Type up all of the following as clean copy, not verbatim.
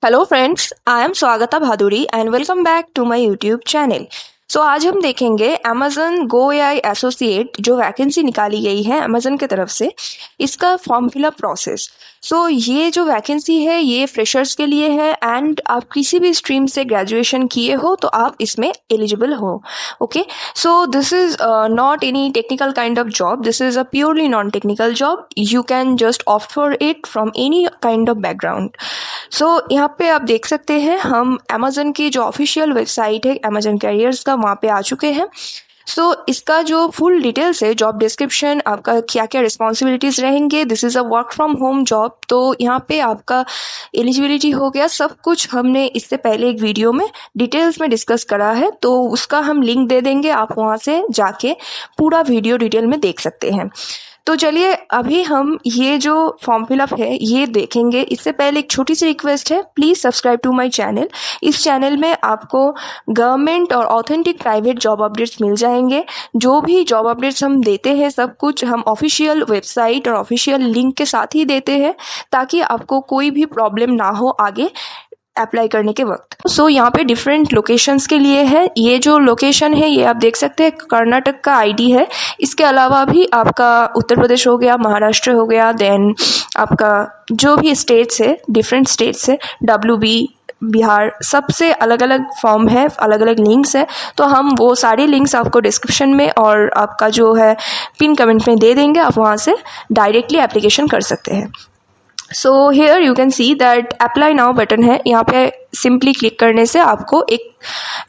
Hello friends, I am Swagata Bhaduri and welcome back to my YouTube channel. So आज हम देखेंगे Amazon go AI associate जो vacancy निकाली गई है अमेजन की तरफ से, इसका फॉर्म फिलअप प्रोसेस। सो ये जो वैकेंसी है ये फ्रेशर्स के लिए है एंड आप किसी भी स्ट्रीम से ग्रेजुएशन किए हो तो आप इसमें एलिजिबल हो। Okay, so this is not any technical kind of job, this is a purely non technical job. You can just opt for it from any kind of background. So यहाँ पे आप देख सकते हैं हम अमेजन की जो ऑफिशियल वेबसाइट है अमेजन कैरियर्स का, वहाँ पे आ चुके हैं। सो इसका जो फुल डिटेल्स है, जॉब डिस्क्रिप्शन, आपका क्या क्या रिस्पॉन्सिबिलिटीज़ रहेंगे, this is a work from home job. तो यहाँ पे आपका एलिजिबिलिटी हो गया, सब कुछ हमने इससे पहले एक वीडियो में डिटेल्स में डिस्कस करा है, तो उसका हम लिंक दे देंगे, आप वहाँ से जाके पूरा वीडियो डिटेल में देख सकते हैं। तो चलिए अभी हम ये जो फॉर्म फिलअप है ये देखेंगे। इससे पहले एक छोटी सी रिक्वेस्ट है, please subscribe to my channel. इस चैनल में आपको गवर्नमेंट और ऑथेंटिक प्राइवेट जॉब अपडेट्स मिल जाएंगे। जो भी जॉब अपडेट्स हम देते हैं सब कुछ हम ऑफिशियल वेबसाइट और ऑफिशियल लिंक के साथ ही देते हैं, ताकि आपको कोई भी प्रॉब्लम ना हो आगे अप्लाई करने के वक्त। सो यहाँ पे डिफरेंट लोकेशंस के लिए है। ये जो लोकेशन है ये आप देख सकते हैं, कर्नाटक का आईडी है। इसके अलावा भी आपका उत्तर प्रदेश हो गया, महाराष्ट्र हो गया, देन आपका जो भी स्टेट्स है, डिफरेंट स्टेट्स है, WB, बिहार, सबसे अलग अलग फॉर्म है, अलग अलग लिंक्स है। तो हम वो सारे लिंक्स आपको डिस्क्रिप्शन में और आपका जो है पिन कमेंट में दे देंगे, आप वहाँ से डायरेक्टली एप्लीकेशन कर सकते हैं। So here you can see that apply now button है। यहाँ पे सिंपली क्लिक करने से आपको एक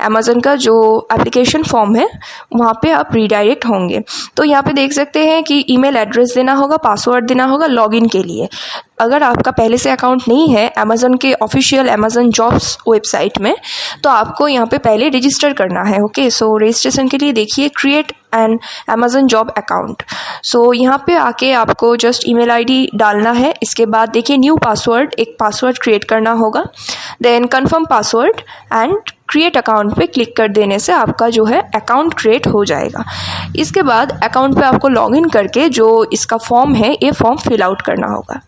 अमेजन का जो एप्लीकेशन फॉर्म है वहाँ पे आप रीडायरेक्ट होंगे। तो यहाँ पे देख सकते हैं कि ईमेल एड्रेस देना होगा, पासवर्ड देना होगा लॉगिन के लिए। अगर आपका पहले से अकाउंट नहीं है अमेजन के ऑफिशियल अमेजन जॉब्स वेबसाइट में, तो आपको यहाँ पे पहले रजिस्टर करना है। ओके, सो रजिस्ट्रेशन के लिए देखिए create an Amazon job account. So यहाँ पे आके आपको जस्ट ईमेल आईडी डालना है। इसके बाद देखिए न्यू पासवर्ड, एक पासवर्ड क्रिएट करना होगा, then confirm password and create account पे क्लिक कर देने से आपका जो है अकाउंट क्रिएट हो जाएगा। इसके बाद अकाउंट पे आपको लॉगिन करके जो इसका फॉर्म है ये फॉर्म फिल आउट करना होगा।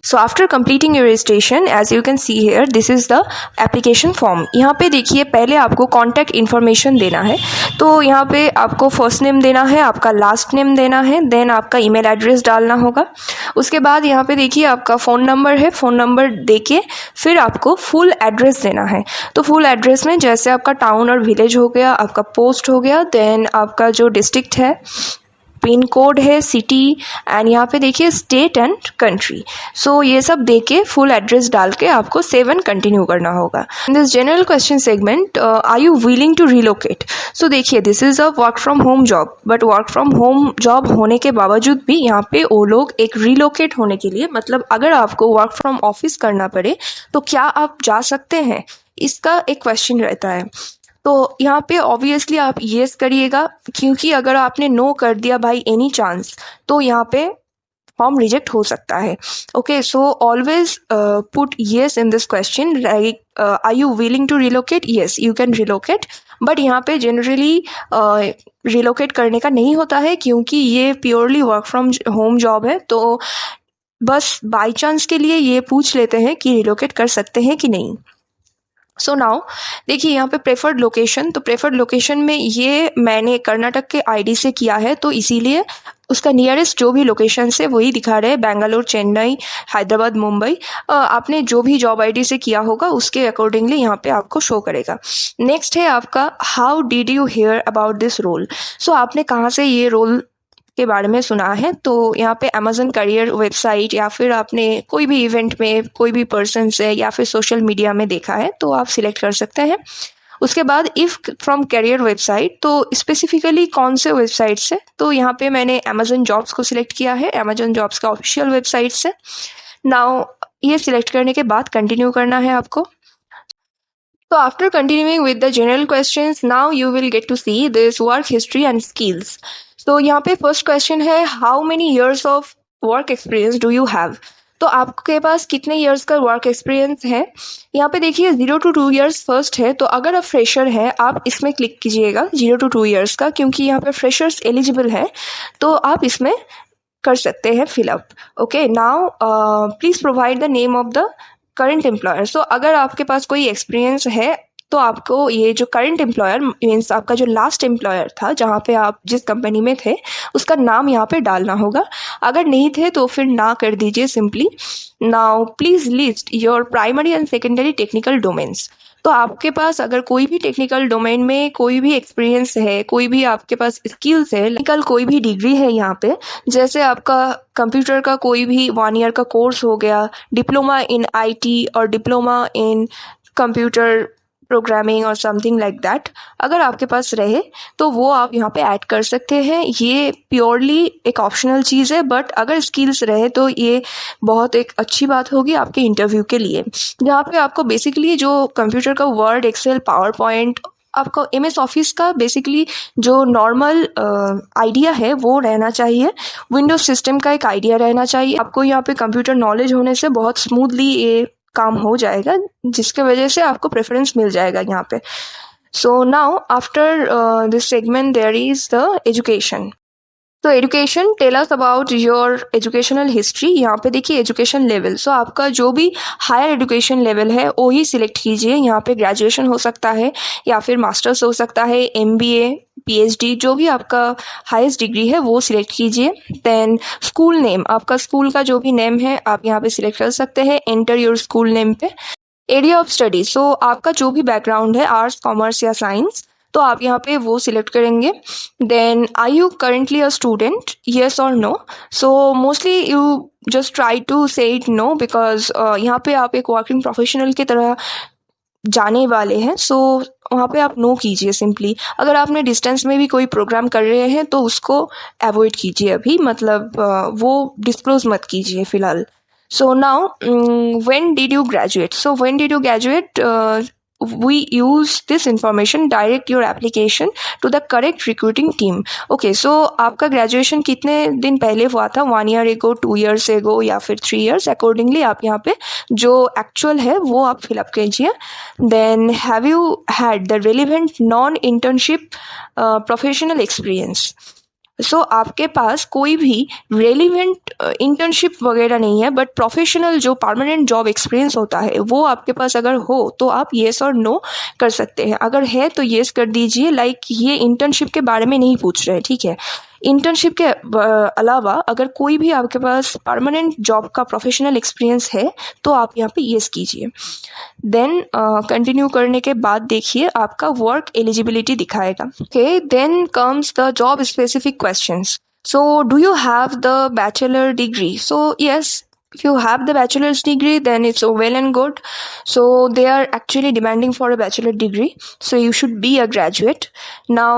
So after completing your registration, as you can see here, this is the application form. यहाँ पे देखिए पहले आपको contact information देना है। तो यहाँ पे आपको first name देना है, आपका last name देना है, then आपका email address डालना होगा। उसके बाद यहाँ पे देखिए आपका फ़ोन नंबर है, फ़ोन नंबर देके फिर आपको फुल एड्रेस देना है। तो फुल एड्रेस में जैसे आपका टाउन और विलेज हो गया, आपका पोस्ट हो गया, देन आपका जो डिस्ट्रिक्ट है, पिन कोड है, सिटी, एंड यहाँ पे देखिए स्टेट एंड कंट्री। सो ये सब देके फुल एड्रेस डाल के आपको सेव एंड कंटिन्यू करना होगा। In this general question segment, are you willing to relocate? So देखिए this is a work from home job, but work from home job होने के बावजूद भी यहाँ पे वो लोग एक रिलोकेट होने के लिए, मतलब अगर आपको वर्क फ्रॉम ऑफिस करना पड़े तो क्या आप जा सकते हैं, इसका एक क्वेश्चन रहता है। तो यहाँ पे ऑब्वियसली आप येस करिएगा, क्योंकि अगर आपने नो कर दिया बाई एनी चांस तो यहाँ पे फॉर्म रिजेक्ट हो सकता है। Okay, so always put yes in this question, like are you willing to relocate? Yes, you can relocate, but यहाँ पे जनरली रिलोकेट करने का नहीं होता है, क्योंकि ये purely work from home job है। तो बस बाई चांस के लिए ये पूछ लेते हैं कि रिलोकेट कर सकते हैं कि नहीं। सो नाउ देखिए यहाँ पे प्रेफर्ड लोकेशन, तो प्रेफर्ड लोकेशन में ये मैंने कर्नाटक के आईडी से किया है, तो इसीलिए उसका नियरेस्ट जो भी लोकेशन है वही दिखा रहे हैं, बेंगलोर, चेन्नई, हैदराबाद, मुंबई। आपने जो भी जॉब आईडी से किया होगा उसके अकॉर्डिंगली यहाँ पे आपको शो करेगा। नेक्स्ट है आपका how did you hear about this role? So आपने कहाँ से ये रोल के बारे में सुना है? तो यहाँ पे अमेजन करियर वेबसाइट, या फिर आपने कोई भी इवेंट में कोई भी पर्सन से, या फिर सोशल मीडिया में देखा है, तो आप सिलेक्ट कर सकते हैं। उसके बाद इफ़ फ्रॉम करियर वेबसाइट, तो स्पेसिफिकली कौन से वेबसाइट से? तो यहाँ पे मैंने अमेजन जॉब्स को सिलेक्ट किया है, अमेजन जॉब्स का ऑफिशियल वेबसाइट से। नाउ ये सिलेक्ट करने के बाद कंटिन्यू करना है आपको। So after continuing with the general questions, now you will get to see this work history and skills. So यहाँ पे first question है, how many years of work experience do you have? तो आपके पास कितने years का work experience है? यहाँ पे देखिए 0 to 2 years फर्स्ट है, तो अगर आप फ्रेशर हैं आप इसमें क्लिक कीजिएगा 0 to 2 years का, क्योंकि यहाँ पे फ्रेशर्स एलिजिबल है, तो आप इसमें कर सकते हैं fill up. Okay, now please provide the name of the current employer. So अगर आपके पास कोई एक्सपीरियंस है तो आपको ये जो करंट एम्प्लॉयर मीन्स आपका जो लास्ट एम्प्लॉयर था जहाँ पे आप जिस कंपनी में थे उसका नाम यहाँ पे डालना होगा। अगर नहीं थे तो फिर ना कर दीजिए simply. Now please list your primary and secondary technical domains. तो आपके पास अगर कोई भी टेक्निकल डोमेन में कोई भी एक्सपीरियंस है, कोई भी आपके पास स्किल्स है, टेक्निकल कोई भी डिग्री है यहाँ पे, जैसे आपका कंप्यूटर का कोई भी 1 ईयर का कोर्स हो गया, डिप्लोमा इन आईटी और डिप्लोमा इन कंप्यूटर प्रोग्रामिंग और समथिंग लाइक दैट, अगर आपके पास रहे तो वो आप यहाँ पे ऐड कर सकते हैं। ये प्योरली एक ऑप्शनल चीज़ है, बट अगर स्किल्स रहे तो ये बहुत एक अच्छी बात होगी आपके इंटरव्यू के लिए, जहाँ पे आपको बेसिकली जो कंप्यूटर का वर्ड, एक्सेल, पावर पॉइंट, आपका MS ऑफिस का बेसिकली जो नॉर्मल आइडिया है वो रहना चाहिए, विंडोज सिस्टम का एक आइडिया रहना चाहिए। आपको यहाँ पे कंप्यूटर नॉलेज होने से बहुत स्मूथली ये काम हो जाएगा, जिसके वजह से आपको प्रेफरेंस मिल जाएगा यहाँ पे। So now after this segment there is the education. तो education, tell us about your educational history. यहाँ पे देखिए एजुकेशन लेवल, सो आपका जो भी हायर एजुकेशन लेवल है वो ही सिलेक्ट कीजिए। यहाँ पे ग्रेजुएशन हो सकता है या फिर मास्टर्स हो सकता है, MBA, PhD, जो भी आपका हाईएस्ट डिग्री है वो सिलेक्ट कीजिए। देन स्कूल नेम, आपका स्कूल का जो भी नेम है आप यहाँ पे सिलेक्ट कर सकते हैं, एंटर योर स्कूल नेम पे। एरिया ऑफ स्टडी, सो आपका जो भी बैकग्राउंड है, आर्ट्स, कॉमर्स या साइंस, तो आप यहाँ पे वो सिलेक्ट करेंगे। Then are you currently a student, yes और no. So mostly you just try to say it no, because यहाँ पे आप एक वर्किंग प्रोफेशनल की तरह जाने वाले हैं, सो वहाँ पे आप नो कीजिए सिंपली। अगर आपने डिस्टेंस में भी कोई प्रोग्राम कर रहे हैं तो उसको अवॉइड कीजिए अभी, मतलब वो डिस्क्लोज मत कीजिए फिलहाल। So now, when did you graduate? So when did you graduate? We use this information, direct your application to the correct recruiting team. Okay, so आपका graduation कितने दिन पहले हुआ था, 1 year ago, 2 years ago या फिर 3 years, accordingly आप यहाँ पे जो actual है वो आप fill up कीजिए। Then have you had the relevant non-internship professional experience? सो आपके पास कोई भी रेलिवेंट इंटर्नशिप वगैरह नहीं है, बट प्रोफेशनल जो परमानेंट जॉब एक्सपीरियंस होता है वो आपके पास अगर हो तो आप येस और नो कर सकते हैं। अगर है तो येस कर दीजिए, लाइक ये इंटर्नशिप के बारे में नहीं पूछ रहे, ठीक है। इंटर्नशिप के अलावा अगर कोई भी आपके पास परमानेंट जॉब का प्रोफेशनल एक्सपीरियंस है तो आप यहाँ पे येस कीजिए। देन कंटिन्यू करने के बाद देखिए आपका वर्क एलिजिबिलिटी दिखाएगा। Okay, then comes the job specific questions. So do you have the bachelor degree? So yes, if you have the bachelor's degree then it's well and good. So they are actually demanding for a bachelor degree, so you should be a graduate. Now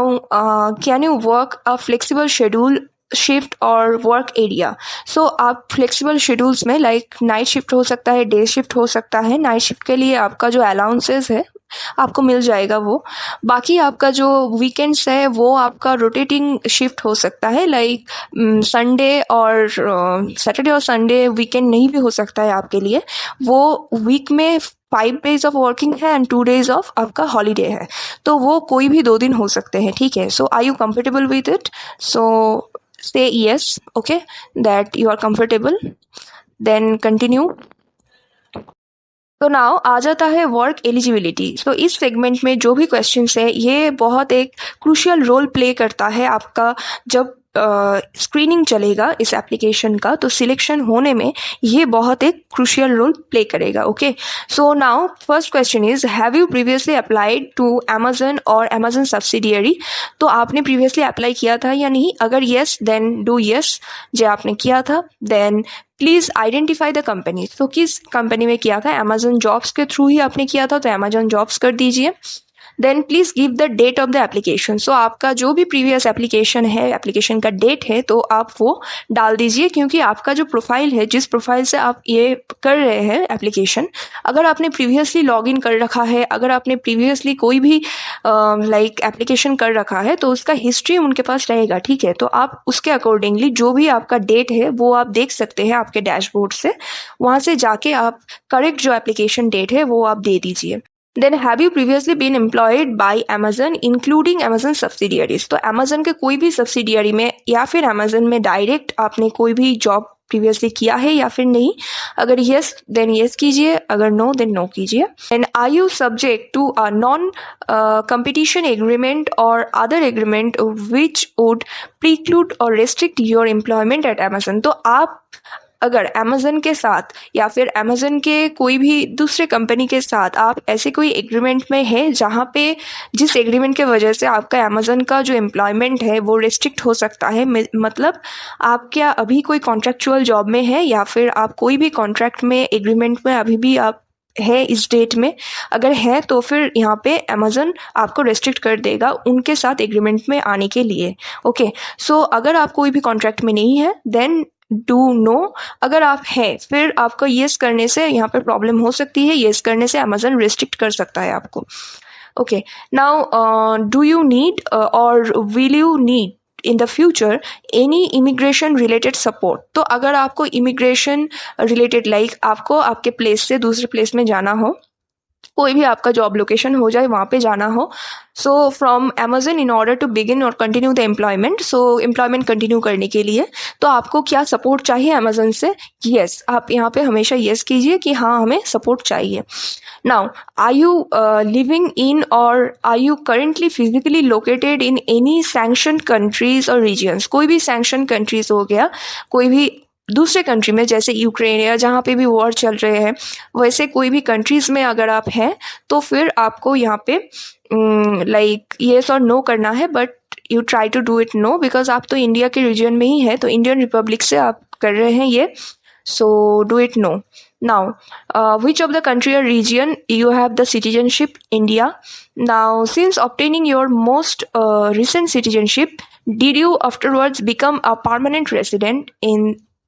can you work a flexible schedule, shift और work area? सो आप flexible schedules में like night shift हो सकता है, day shift हो सकता है। Night shift के लिए आपका जो अलाउंसेस है आपको मिल जाएगा वो। बाकी आपका जो वीकेंड्स है वो आपका रोटेटिंग शिफ्ट हो सकता है, लाइक संडे और सैटरडे और संडे वीकेंड नहीं भी हो सकता है आपके लिए। वो वीक में 5 days ऑफ वर्किंग है एंड 2 days ऑफ आपका हॉलीडे है, तो वो कोई भी 2 दिन हो सकते हैं, ठीक है। So are you comfortable with it? So say yes, okay, that you are comfortable, then continue. तो नाउ आ जाता है वर्क एलिजिबिलिटी। सो इस सेगमेंट में जो भी क्वेश्चंस है ये बहुत एक क्रूशियल रोल प्ले करता है आपका। जब स्क्रीनिंग चलेगा इस एप्लीकेशन का तो सिलेक्शन होने में ये बहुत एक क्रूशियल रोल प्ले करेगा। Okay, so now first question is, have you previously applied to Amazon और अमेजन सब्सिडियरी? तो आपने प्रीवियसली अप्लाई किया था या नहीं? अगर येस देन डू येस, जो आपने किया था। Then please identify the company, तो किस कंपनी में किया था? अमेजन जॉब्स के थ्रू ही आपने किया था तो अमेजन जॉब्स कर दीजिए। Then please give the date of the application. So आपका जो भी प्रीवियस एप्लीकेशन है, एप्लीकेशन का डेट है तो आप वो डाल दीजिए, क्योंकि आपका जो प्रोफाइल है, जिस प्रोफाइल से आप ये कर रहे हैं एप्लीकेशन, अगर आपने प्रीवियसली लॉगिन कर रखा है, अगर आपने प्रीवियसली कोई भी लाइक एप्लीकेशन कर रखा है तो उसका हिस्ट्री उनके पास रहेगा, ठीक है। तो आप उसके अकॉर्डिंगली जो भी आपका डेट है वो आप देख सकते हैं आपके डैशबोर्ड से, वहाँ से जाके आप करेक्ट जो एप्लीकेशन डेट है वो आप दे दीजिए। Then have you previously been employed by Amazon including Amazon subsidiaries? तो अमेजन के कोई भी सब्सिडियरी में या फिर अमेजन में डायरेक्ट आपने कोई भी जॉब प्रीवियसली किया है या फिर नहीं। अगर येस देन येस कीजिए, अगर नो देन नो कीजिए। And are you subject to a non competition agreement or other agreement which would preclude or restrict your employment at Amazon। तो आप अगर अमेजन के साथ या फिर अमेजन के कोई भी दूसरे कंपनी के साथ आप ऐसे कोई एग्रीमेंट में है जहाँ पे जिस एग्रीमेंट के वजह से आपका अमेजन का जो एम्प्लॉयमेंट है वो रिस्ट्रिक्ट हो सकता है, मतलब आप क्या अभी कोई कॉन्ट्रेक्चुअल जॉब में है या फिर आप कोई भी कॉन्ट्रैक्ट में एग्रीमेंट में अभी भी आप है इस डेट में, अगर है तो फिर यहाँ पे अमेजन आपको रेस्ट्रिक्ट कर देगा उनके साथ एग्रीमेंट में आने के लिए। ओके, सो अगर आप कोई भी कॉन्ट्रैक्ट में नहीं है देन डू नो। अगर आप हैं फिर आपको येस करने से यहाँ पे प्रॉब्लम हो सकती है, येस करने से अमेजन रेस्ट्रिक्ट कर सकता है आपको। Okay, now do you need और will you need in the future any immigration related support. तो अगर आपको इमिग्रेशन रिलेटेड लाइक आपको आपके प्लेस से दूसरे प्लेस में जाना हो, कोई भी आपका जॉब लोकेशन हो जाए वहाँ पे जाना हो, so from Amazon in order to begin और continue the employment, so employment continue करने के लिए तो आपको क्या सपोर्ट चाहिए अमेजन से, येस आप यहाँ पे हमेशा येस कीजिए कि हाँ हमें सपोर्ट चाहिए। Now are you living in और are you currently physically located in any sanction countries और रीजियंस। कोई भी सैंक्शन कंट्रीज हो गया, कोई भी दूसरे कंट्री में जैसे यूक्रेन या जहाँ पे भी वॉर चल रहे हैं वैसे कोई भी कंट्रीज़ में अगर आप हैं तो फिर आपको यहाँ पे लाइक येस और नो करना है, but you try to do it no because आप तो इंडिया के रीजन में ही है, तो इंडियन रिपब्लिक से आप कर रहे हैं ये, so do it no. Now, which of the country or region you have the citizenship? India. Now, since obtaining your most recent citizenship, did you afterwards become a permanent resident in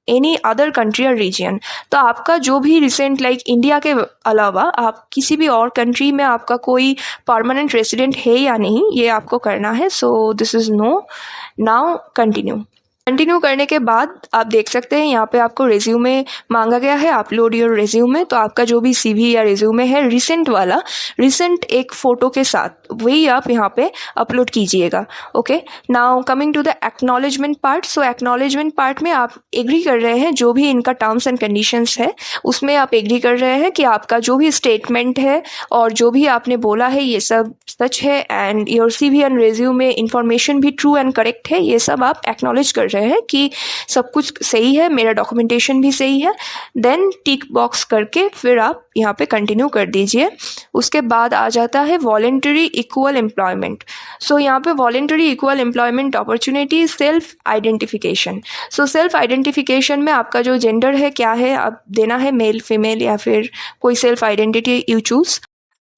any other country or region? तो आपका जो भी recent like India के अलावा आप किसी भी और कंट्री में आपका कोई परमानेंट रेसिडेंट है या नहीं, ये आपको करना है। So this is no. Now continue करने के बाद आप देख सकते हैं यहाँ पे आपको रेज्यूमे मांगा गया है, अपलोड योर रेज्यूमे। तो आपका जो भी सीवी या रेज्यूमे है रिसेंट वाला, रिसेंट एक फ़ोटो के साथ वही आप यहाँ पे अपलोड कीजिएगा। Okay, now coming to the acknowledgement part. So acknowledgement part में आप एग्री कर रहे हैं जो भी इनका टर्म्स एंड कंडीशंस है उसमें आप एग्री कर रहे हैं कि आपका जो भी स्टेटमेंट है और जो भी आपने बोला है ये सब सच है, and your CV and resume information भी ट्रू एंड करेक्ट है, ये सब आप एक्नॉलेज कर रहे हैं कि सब कुछ सही है, मेरा डॉक्यूमेंटेशन भी सही है। देन टिक बॉक्स करके फिर आप यहाँ पे कंटिन्यू कर दीजिए। उसके बाद आ जाता है वॉलेंटरी इक्वल एम्प्लॉयमेंट। सो यहाँ पे voluntary equal employment opportunity self identification. So self identification में आपका जो जेंडर है क्या है आप देना है, मेल फीमेल या फिर कोई self identity you choose.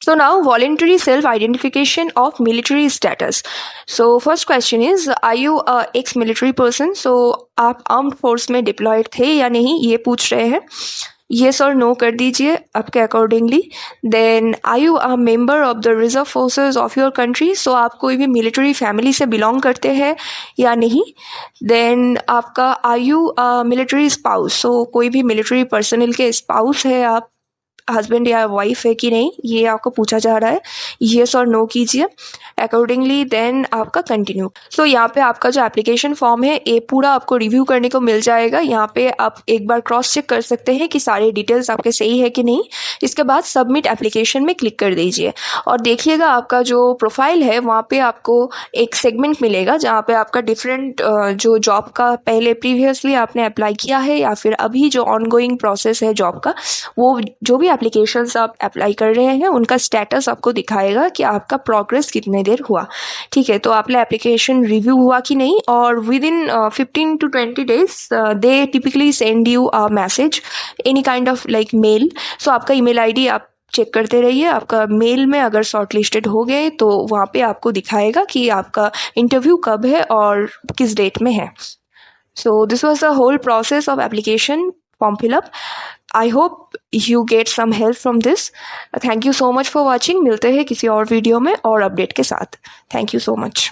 So now voluntary self-identification of military status. So first question is, are you a ex-military person? So आप armed force में deployed थे या नहीं ये पूछ रहे हैं। Yes or no कर दीजिए आपके accordingly. Then are you a member of the reserve forces of your country? So आप कोई भी military family से belong करते हैं या नहीं। Then आपका are you a military spouse? So कोई भी military personnel के spouse है आप, हस्बैंड या वाइफ है कि नहीं ये आपको पूछा जा रहा है। येस और नो कीजिए अकॉर्डिंगली, देन आपका कंटिन्यू। सो यहाँ पे आपका जो एप्लीकेशन फॉर्म है ये पूरा आपको रिव्यू करने को मिल जाएगा। यहाँ पे आप एक बार क्रॉस चेक कर सकते हैं कि सारे डिटेल्स आपके सही है कि नहीं। इसके बाद सबमिट एप्लीकेशन में क्लिक कर दीजिए और देखिएगा आपका जो प्रोफाइल है वहाँ पे आपको एक सेगमेंट मिलेगा जहाँ पे आपका डिफरेंट जो जॉब का पहले प्रीवियसली आपने अप्लाई किया है या फिर अभी जो ऑनगोइंग प्रोसेस है जॉब का, वो जो भी एप्लीकेशंस आप अप्लाई कर रहे हैं उनका स्टेटस आपको दिखाएगा कि आपका प्रोग्रेस कितने देर हुआ। ठीक है, तो आपका एप्लीकेशन रिव्यू हुआ कि नहीं, और within 15 to 20 days they typically send you a message any kind of like mail. So आपका ईमेल आईडी आप चेक करते रहिए, आपका मेल में अगर शॉर्ट लिस्टेड हो गए तो वहाँ पे आपको दिखाएगा कि आपका इंटरव्यू कब है और किस डेट में है। So this was the whole process of application form fill up. I hope you get some help from this. Thank you so much for watching. मिलते हैं किसी और वीडियो में और अपडेट के साथ। Thank you so much.